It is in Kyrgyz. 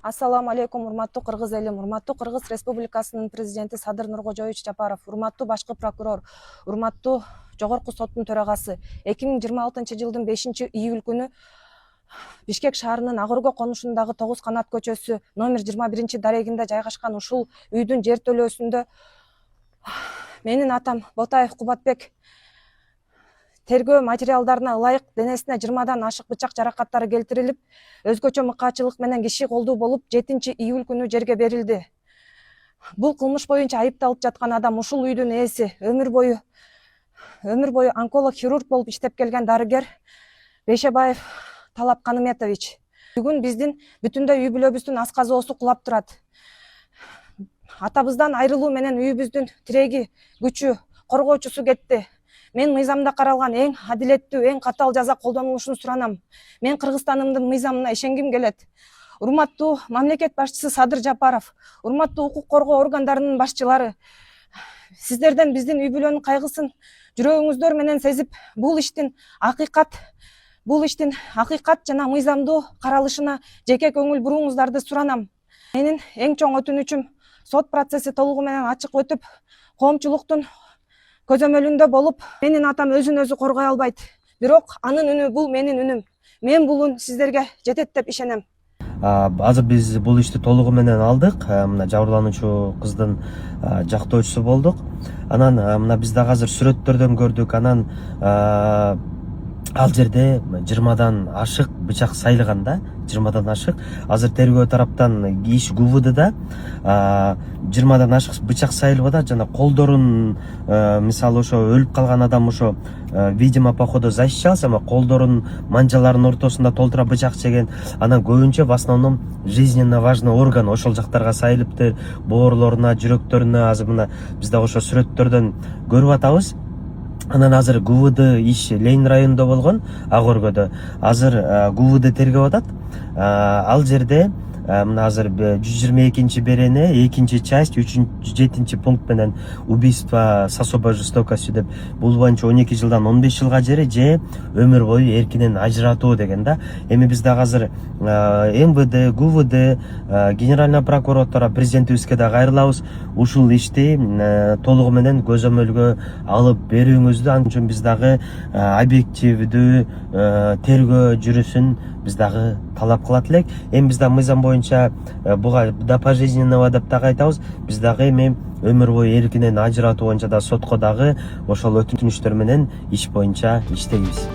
Ассаламу алейкум, урматтуу кыргыз элим, урматтуу Кыргыз Республикасынын президенти Садыр Нуркожоевич Жапаров, урматтуу башкы прокурор, урматтуу Жогорку соттун төрагасы. 2026 жылдын 5-июль күнү Бишкек шаарынын Ак-Өргө конушундагы 9 канат көчөсү номер 21-дарегинде жайгашкан ушул үйдүн жер төлөөсүндө менин атам Ботаев Кубатбек тергөө материалдарына ылайык денесине 20дан ашык бычак жаракаттары келтирилип, өзгөчө мыкаачылык менен киши колдуу болуп 7-июль күнү жерге берилди. Бул кылмыш боюнча айыпталып жаткан адам ушул үйдүн ээси, өмүр бою онколог хирург болуп иштеп келген дарыгер Бейшебаев Талап Каныметович. Бүгүн биздин бүтүндөй үй бүлөбүздүн асказоосу кулап турат. Атабыздан айрылуу менен үйүбүздүн тиреги, күчү, коргоочусу кетти. Мен мыйзамда каралган эң адилеттүү, эң катаал жаза колдонулушун суранам. Мен Кыргызстанымдын мыйзамына ишенгим келет. Урматтуу мамлекет башчысы Садыр Жапаров, урматтуу укук коргоо органдарынын башчылары, сиздерден биздин үй бүлөнүн кайгысын жүрөгүңүздөр менен сезип, бул иштин акыйкат жана мыйзамдуу каралышына жеке көңүл бурууңуздарды суранам. Менин эң чоң өтүнүчүм сот процесси толугу менен ачык өтүп, коомчулуктун көзөмөлүндө болуп, менин атам өзүн өзү коргой албайт. Бирок анын үнү бул менин үнүм. Мен бул үн сиздерге жетет деп ишенем. Азыр биз бул ишти толугу менен алдык. Мына жабырлануучу кыздын жактоочусу болдук. Анан мына биз дагы азыр сүрөттөрдөн көрдүк. Анан ал жерде 20дан ашык бычак сайылган да, 20дан ашык. Азыр тергөө тараптан иш ГУВДда 20дан ашык бычак сайылып жана колдорун, мисалы ошо өлүп калган адам ошо видимо походу защищался, ама колдорун манжаларынын ортосунда толтура бычак жеген. Анан көбүнчө в основном жизненно важный орган ошол жактарга сайылыптыр, боорлоруна, жүрөктөрүнө. Азыр мына биз дагы ошо сүрөттөрдөн көрүп атабыз. Анан азыр ГУВД иш Ленин районунда болгон, Ак-Өргөдө. Азыр ГУВД тергеп атат. Ал жерде мына азыр 122 берене, 2 часть, 7 пункт менен убийство с особой жестокостью деп, бул боюнча 12 жылдан 15 жылга же өмүр бою эркинен ажыратуу деген да. Эми биз дагы азыр МВД, ГУВД, Генеральная прокуратура, президентибизге да кайрылабыз. Ушул ишти толугу менен көзөмөлгө алып берүүңүздү, ал үчүн биз дагы объективдүү тергөө жүрүсүн биз дагы талап кылат элек. Эми биз дагы мыйзам боюнча буга да пожизненного деп дагы айтабыз. Биз дагы эми өмүр бою эркинен ажыратуу боюнча да сотко дагы ошол өтүнүчтөр менен иш боюнча иштейбиз.